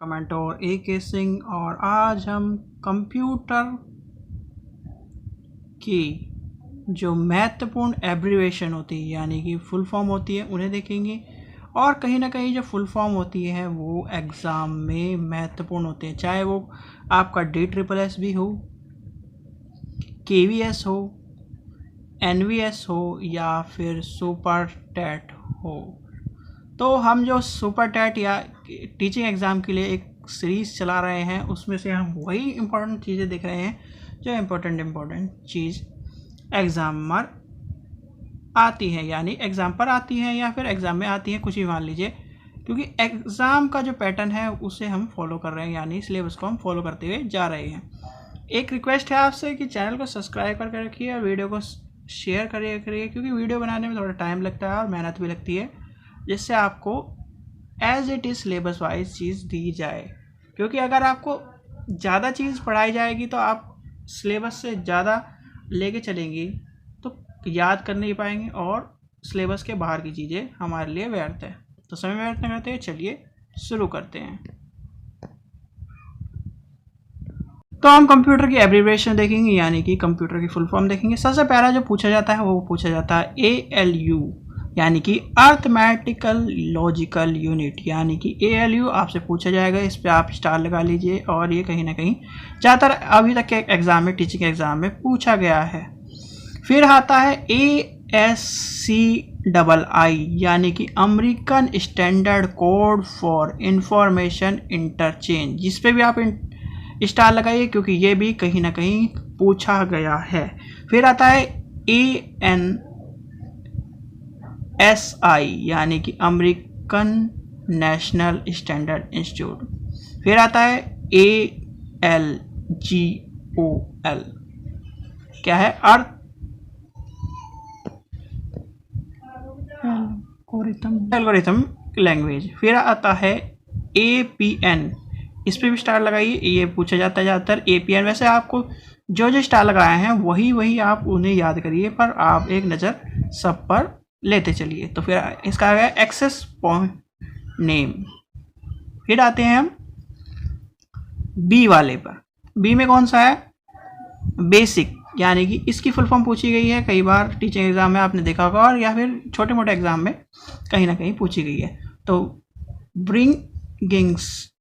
कमेंटोर AK Singh और आज हम कंप्यूटर की जो महत्वपूर्ण एब्रीवेशन होती है यानी कि फुल फॉर्म होती है उन्हें देखेंगे। और कहीं ना कहीं जो फुल फॉर्म होती है वो एग्ज़ाम में महत्वपूर्ण होते हैं, चाहे वो आपका DSSS भी हो, KVS हो, NVS हो या फिर सुपर टेट हो। तो हम जो सुपर टेट या टीचिंग एग्ज़ाम के लिए एक सीरीज़ चला रहे हैं उसमें से हम वही इम्पोर्टेंट चीज़ें देख रहे हैं जो इम्पोर्टेंट चीज़ एग्ज़ाम में आती है, यानी एग्ज़ाम पर आती है या फिर एग्ज़ाम में आती है, कुछ भी मान लीजिए, क्योंकि एग्ज़ाम का जो पैटर्न है उसे हम फॉलो कर रहे हैं, यानी सिलेबस को हम फॉलो करते हुए जा रहे हैं। एक रिक्वेस्ट है आपसे कि चैनल को सब्सक्राइब करके रखिए और वीडियो को शेयर करिए क्योंकि वीडियो बनाने में थोड़ा टाइम लगता है और मेहनत भी लगती है, जिससे आपको as it is syllabus wise चीज़ दी जाए। क्योंकि अगर आपको ज़्यादा चीज़ पढ़ाई जाएगी तो आप सिलेबस से ज़्यादा लेके चलेंगी तो याद कर नहीं पाएंगे और सिलेबस के बाहर की चीज़ें हमारे लिए व्यर्थ है। तो समय व्यर्थ न करते हैं, चलिए शुरू करते हैं। तो हम कंप्यूटर की एब्रीविएशन देखेंगे यानी कि कंप्यूटर की फुल फॉर्म देखेंगे। सबसे पहला जो पूछा जाता है वो पूछा जाता है ALU यानी कि अर्थमेटिकल लॉजिकल यूनिट, यानी कि ALU आपसे पूछा जाएगा। इस पर आप स्टार लगा लीजिए और ये कहीं ना कहीं ज़्यादातर अभी तक के एग्ज़ाम में, टीचिंग एग्ज़ाम में पूछा गया है। फिर आता है ASCII यानी कि American standard code for information interchange, जिस पे भी आप स्टार लगाइए क्योंकि ये भी कहीं ना कहीं पूछा गया है। फिर आता है ANSI यानी कि अमेरिकन नेशनल स्टैंडर्ड इंस्टीट्यूट। फिर आता है ALGOL, क्या है, अर्थ एल्गोरिथम लैंग्वेज। फिर आता है APN, इस पे भी स्टार लगाइए, ये पूछा जाता है ज़्यादातर APN। वैसे आपको जो स्टार लगाए हैं वही आप उन्हें याद करिए, पर आप एक नज़र सब पर लेते चलिए। तो फिर इसका आ गया एक्सेस पॉइंट नेम। फिर आते हैं हम B वाले पर। B में कौन सा है, बेसिक, यानी कि इसकी फुल फॉर्म पूछी गई है, कई बार टीचिंग एग्जाम में आपने देखा होगा और या फिर छोटे मोटे एग्जाम में कहीं ना कहीं पूछी गई है। तो ब्रिंगिंग्स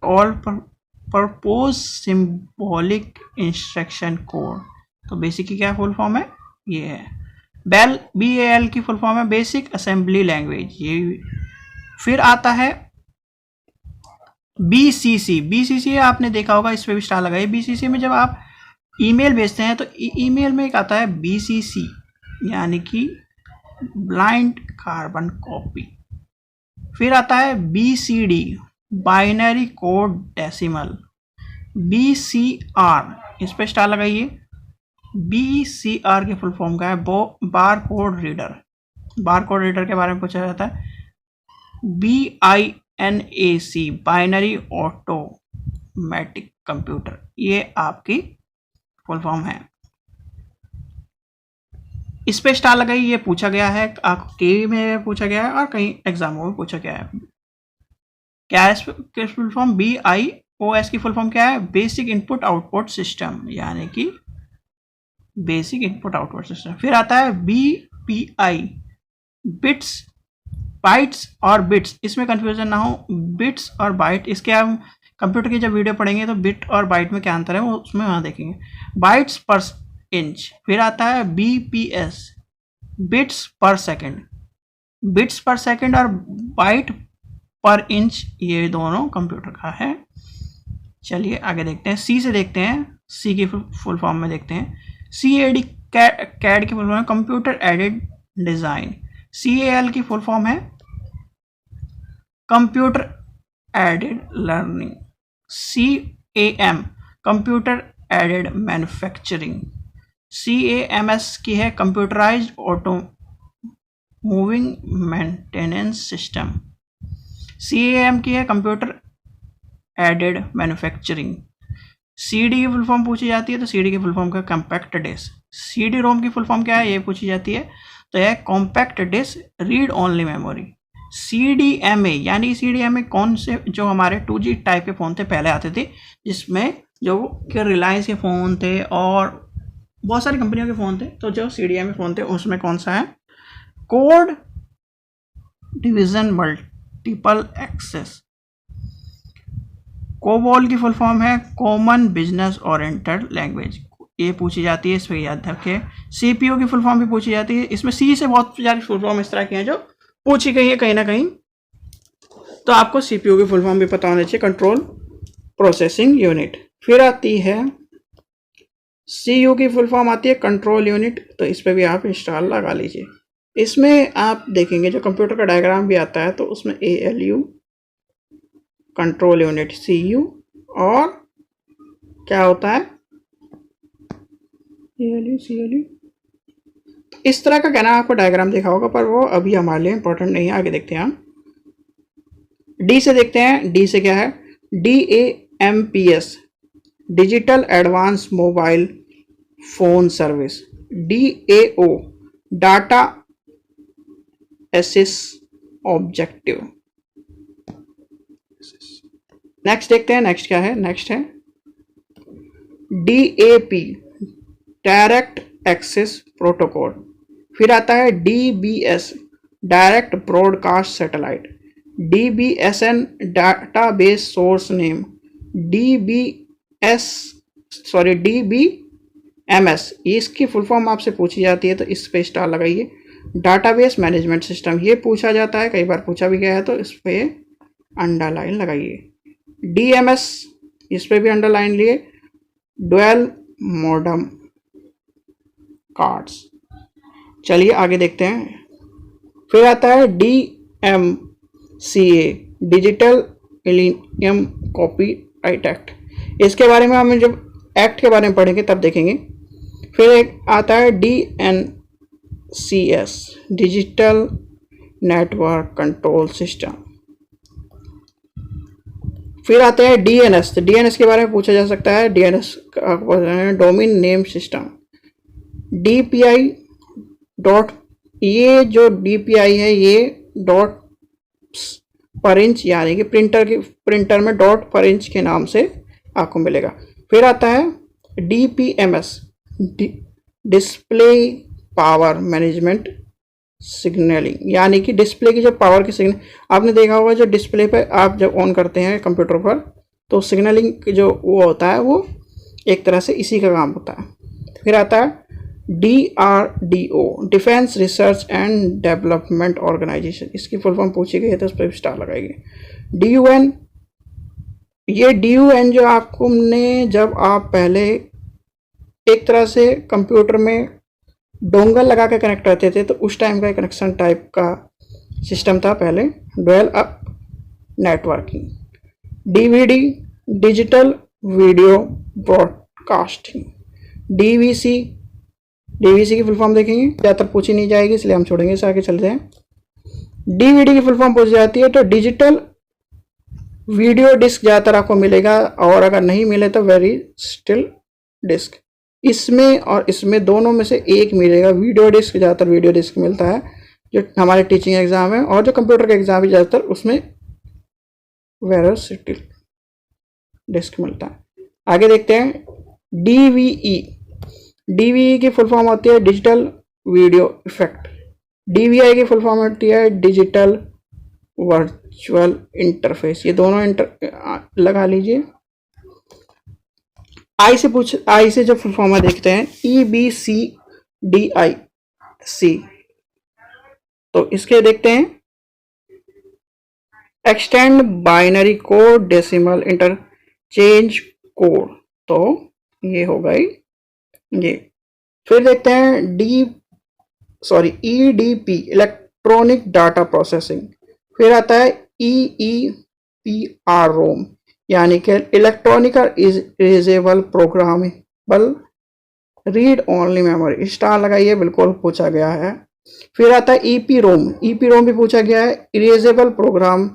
all purpose symbolic instruction code. तो बेसिक की क्या फुल फॉर्म है, ये है BAL की फुल फॉर्म है बेसिक असेंबली लैंग्वेज, ये। फिर आता है BCC आपने देखा होगा, इस पे भी स्टार लगाइए। BCC में जब आप ईमेल भेजते हैं तो ईमेल में एक आता है BCC यानी कि ब्लाइंड कार्बन कॉपी। फिर आता है BCD binary code decimal. BCR, इस पे स्टार लगाइए। BCR की फुल फॉर्म का है bar code reader. Bar code reader के बारे में पूछा जाता है। BINAC बाइनरी ऑटोमेटिक कंप्यूटर, ये आपकी फुल फॉर्म है। इस पे स्टार लगाइए, ये पूछा गया है, KV में पूछा गया है और कई एग्जामों में पूछा गया है। क्या है इसकी फुल फॉर्म, BIOS की फुल फॉर्म क्या है, बेसिक इनपुट आउटपुट सिस्टम, यानी कि बेसिक इनपुट आउटपुट सिस्टम। फिर आता है BPI बिट्स, बाइट्स और बिट्स, इसमें कंफ्यूजन ना हो, बिट्स और बाइट, इसके हम कंप्यूटर की जब वीडियो पढ़ेंगे तो बिट और बाइट में क्या अंतर है वो उसमें वहाँ देखेंगे। बाइट्स पर इंच। फिर आता है BPS बिट्स पर सेकंड। बिट्स पर सेकंड और बाइट पर इंच, ये दोनों कंप्यूटर का है। चलिए आगे देखते हैं, C से देखते हैं। C की फुल फॉर्म में देखते हैं। CAD कैड की फुल फॉर्म है कंप्यूटर एडेड डिज़ाइन। CAL की फुल फॉर्म है computer aided learning. CAM computer aided manufacturing. CAMS की है computerised auto moving maintenance system. CAM की है कंप्यूटर एडेड मैन्युफैक्चरिंग। CD की फुल फॉर्म पूछी जाती है तो CD की फुल फॉर्म का कम्पैक्ट डिस्क। CD-ROM की फुल फॉर्म क्या है ये पूछी जाती है तो यह compact disc read only memory. CDMA यानी CDMA कौन से, जो हमारे 2G टाइप के फ़ोन थे पहले आते थे, जिसमें जो कि रिलायंस के फ़ोन थे और बहुत सारी कंपनियों के फ़ोन थे। तो जो CDMA फ़ोन थे उसमें कौन सा है, code division multiple access. COBOL की फुल फॉर्म है कॉमन बिजनेस ओरिएंटेड लैंग्वेज, ये पूछी जाती है, इस पर याद रखें। CPU की फुल फॉर्म भी पूछी जाती है, इसमें C से बहुत सारी फुल फॉर्म इस तरह की हैं जो पूछी गई है कहीं ना कहीं, तो आपको CPU की फुल फॉर्म भी पता होना चाहिए, कंट्रोल प्रोसेसिंग यूनिट। फिर आती है CU की फुल फॉर्म आती है कंट्रोल यूनिट, तो इस पर भी आप इंस्टॉल लगा लीजिए। इसमें आप देखेंगे जो कंप्यूटर का डायग्राम भी आता है, तो उसमें ALU कंट्रोल यूनिट CU और क्या होता है ALU CLU, इस तरह का कहना आपको डायग्राम देखा होगा, पर वो अभी हमारे लिए इंपॉर्टेंट नहीं है। आगे देखते हैं हम D से देखते हैं। D से क्या है, DAMPS digital advance mobile phone service. DAO data access objective. Next देखते हैं, नेक्स्ट क्या है, नेक्स्ट है DAP डायरेक्ट एक्सेस प्रोटोकॉल। फिर आता है DBS direct broadcast satellite. DBSN database source name. DBMS इसकी फुल फॉर्म आपसे पूछी जाती है, तो इस पे स्टार लगाइए। डाटाबेस मैनेजमेंट सिस्टम, ये पूछा जाता है, कई बार पूछा भी गया है, तो इस पे अंडरलाइन लगाइए। DMS इस पे भी अंडरलाइन लिए। Dual modem cards. चलिए आगे देखते हैं। फिर आता है DMCA digital millennium copyright act. इसके बारे में हम जब एक्ट के बारे में पढ़ेंगे तब देखेंगे। फिर एक आता है DNCS digital network control system. फिर आते हैं DNS। तो DNS के बारे में पूछा जा सकता है, DNS domain name system. DPI dot, ये जो DPI है ये डॉट पर इंच, यानी कि प्रिंटर में डॉट पर इंच के नाम से आपको मिलेगा। फिर आता है DPMS display power management signalling, यानी कि डिस्प्ले की जो पावर की सिग्नल आपने देखा होगा, जो डिस्प्ले पे आप जब ऑन करते हैं कंप्यूटर पर, तो सिग्नलिंग जो वो होता है वो एक तरह से इसी का काम होता है। फिर आता है DRDO defence research and development organisation, इसकी फुल फॉर्म पूछी गई है, तो उस पर स्टार लगाएंगे। DUN, ये DUN जो आपको ने, जब आप पहले एक तरह से कंप्यूटर में डोंगल लगा के कनेक्ट करते थे, तो उस टाइम का कनेक्शन टाइप का सिस्टम था पहले, dual up networking. DVD digital video broadcasting. DVC की फुल फॉर्म देखेंगे, ज़्यादातर पूछी नहीं जाएगी इसलिए हम छोड़ेंगे, इसे आगे चलते हैं। DVD की फुल फॉर्म पूछी जाती है, तो डिजिटल वीडियो डिस्क ज़्यादातर आपको मिलेगा, और अगर नहीं मिले तो वेरी स्टिल डिस्क। इसमें और इसमें दोनों में से एक मिलेगा। वीडियो डिस्क, ज़्यादातर वीडियो डिस्क मिलता है जो हमारे टीचिंग एग्जाम है, और जो कंप्यूटर के एग्जाम है ज़्यादातर उसमें वेरी स्टिल डिस्क मिलता है। आगे देखते हैं DVE की फुल फॉर्म होती है डिजिटल वीडियो इफेक्ट। DVI की फुल फॉर्म होती है डिजिटल वर्चुअल इंटरफेस। ये दोनों लगा लीजिए। आई से जो फुल फॉर्म है देखते हैं EBCDIC, तो इसके देखते हैं extend binary code decimal interchange code, तो ये हो गई ये। फिर देखते हैं EDP इलेक्ट्रॉनिक डाटा प्रोसेसिंग। फिर आता है EEPROM, यानी कि electronic erasable programmable read only memory, star लगाइए, बिल्कुल पूछा गया है। फिर आता है EPROM भी पूछा गया है, erasable program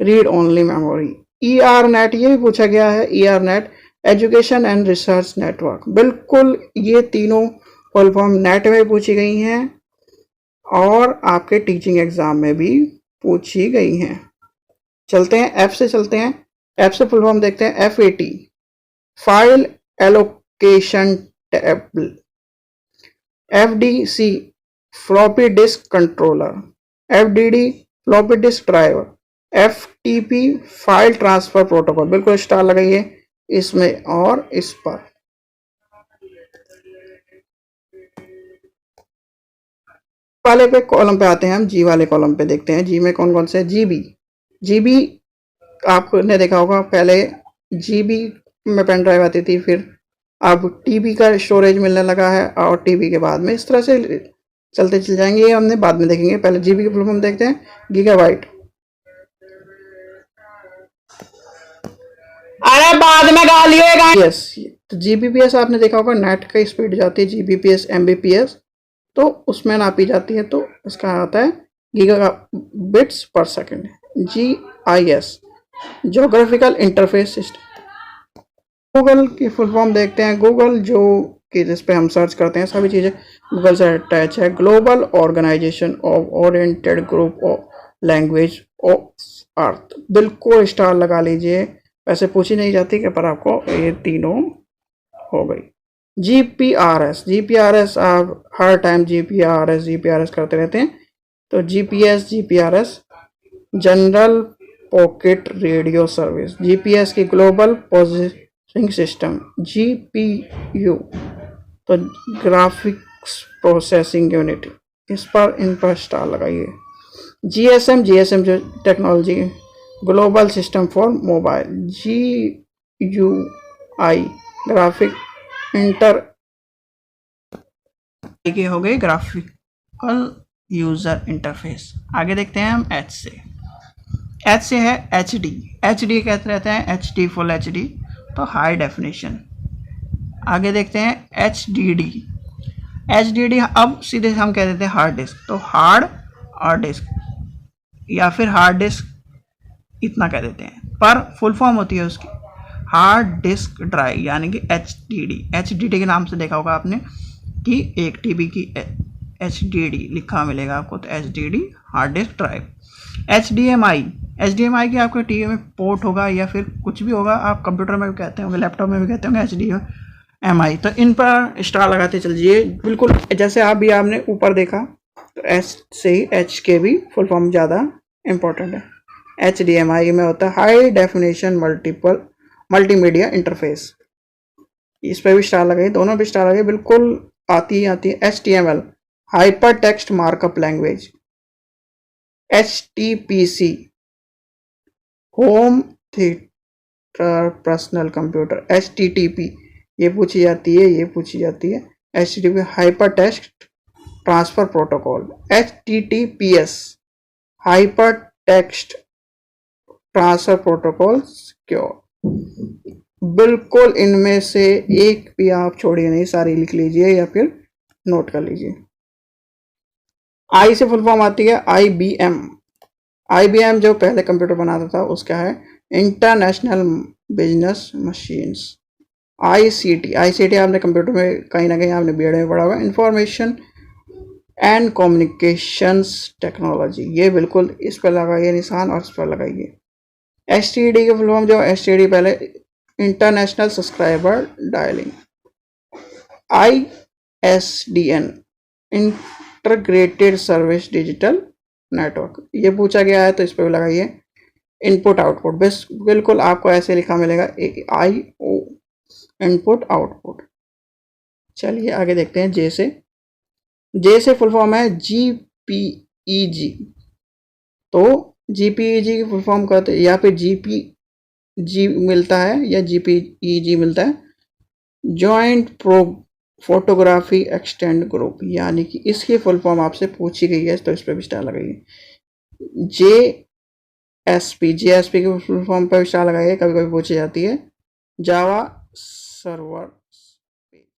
read only memory. ERNET ये भी पूछा गया है, ERNET education and research network. बिल्कुल ये तीनों फुल फॉर्म नेट में पूछी गई हैं, और आपके टीचिंग एग्जाम में भी पूछी गई हैं। चलते हैं एफ से, चलते हैं एफ से फुल फॉर्म देखते हैं। FAT file allocation table, FDC floppy disk controller, FDD floppy disk driver, FTP file transfer protocol. बिल्कुल स्टार लगाइए इसमें और इस पर। वाले पे कॉलम पे आते हैं हम, जी वाले कॉलम पे देखते हैं जी में कौन कौन से। जीबी आपने देखा होगा, पहले जीबी में पेन ड्राइव आती थी, फिर अब टीबी का स्टोरेज मिलने लगा है, और टीबी के बाद में इस तरह से चलते चल जाएंगे। ये हमने बाद में देखेंगे, पहले जीबी की फुल फॉर्म देखते हैं। गीगाबाइट, अरे बाद में गाली होगा। यस, तो जीबीपीएस आपने देखा होगा, नेट का स्पीड जाती है जीबीपीएस एमबीपीएस, तो उसमें नापी जाती है, तो इसका आता है गीगा बिट्स पर second. GIS geographical interface system. Google की फुल फॉर्म देखते हैं। गूगल जो कि जिस पे हम सर्च करते हैं सभी चीज़ें गूगल से अटैच है। Global organisation of oriented group of language of earth. बिल्कुल स्टार लगा लीजिए, वैसे पूछी नहीं जाती कि, पर आपको ये तीनों हो गई। GPRS आप हर टाइम GPRS करते रहते हैं, तो GPRS general pocket radio service. GPS की ग्लोबल पोजिशनिंग सिस्टम, GPU तो ग्राफिक्स प्रोसेसिंग यूनिट, इस पर इन पर स्टार लगाइए। GSM जो technology global system for mobile. GUI graphic inter के हो गए ग्राफिकल यूजर इंटरफेस। आगे देखते हैं हम एच से। एच से है HD कहते रहते हैं, HD फुल HD तो हाई डेफिनेशन। आगे देखते हैं HDD अब सीधे हम कह देते हैं हार्ड डिस्क, तो हार्ड और डिस्क या फिर हार्ड डिस्क इतना कह देते हैं, पर फुल फॉर्म होती है उसकी हार्ड डिस्क ड्राइव, यानी कि HDD के नाम से देखा होगा आपने कि 1 TB की HDD लिखा मिलेगा आपको, तो HDD hard disk drive. HDMI की आपके टीवी में पोर्ट होगा या फिर कुछ भी होगा, आप कंप्यूटर में भी कहते होंगे, लैपटॉप में भी कहते होंगे HDMI, तो इन पर स्टार लगाते चलिए। बिल्कुल जैसे आपने ऊपर देखा, तो एच से ही एच के भी फुल फॉर्म ज़्यादा इम्पोर्टेंट है। HDMI में होता है हाई डेफिनेशन मल्टीमीडिया इंटरफेस, इस पर भी स्टार लगाइए, दोनों भी स्टार लगाइए, बिल्कुल आती है। HTML hyper text markup language. HTPC home theatre personal computer. HTTP ये पूछी जाती है। HTTP hyper text transfer protocol. HTTPS hyper text transfer protocol secure. बिल्कुल इनमें से एक भी आप छोड़िए नहीं, सारी लिख लीजिए या फिर नोट कर लीजिए। आई से फुल फॉर्म आती है IBM जो पहले कंप्यूटर बनाता था उसका है इंटरनेशनल बिजनेस मशीन्स। ICT आपने कंप्यूटर में कहीं ना कहीं आपने बीएड में पढ़ा होगा, इंफॉर्मेशन एंड कम्युनिकेशंस टेक्नोलॉजी। ये बिल्कुल इस पर लगाइए निशान और इस पर लगाइए। STD के फुल फॉर्म जो STD पहले international subscriber dialling. ISDN integrated service digital network, ये पूछा गया है तो इस पर लगाइए इनपुट आउटपुट। बस बिल्कुल आपको ऐसे लिखा मिलेगा IO इनपुट आउटपुट। चलिए आगे देखते हैं जे से फुल फॉर्म है GPEG, तो GPEG की फुल फॉर्म करते या फिर GPG मिलता है या GPEG मिलता है, joint pro photography extend group, यानी कि इसकी फुल फॉर्म आपसे पूछी गई है, तो इस पर भी स्टार लगाइए। JSP की फुल फॉर्म पर स्टार लगाइए, कभी कभी पूछी जाती है। Java server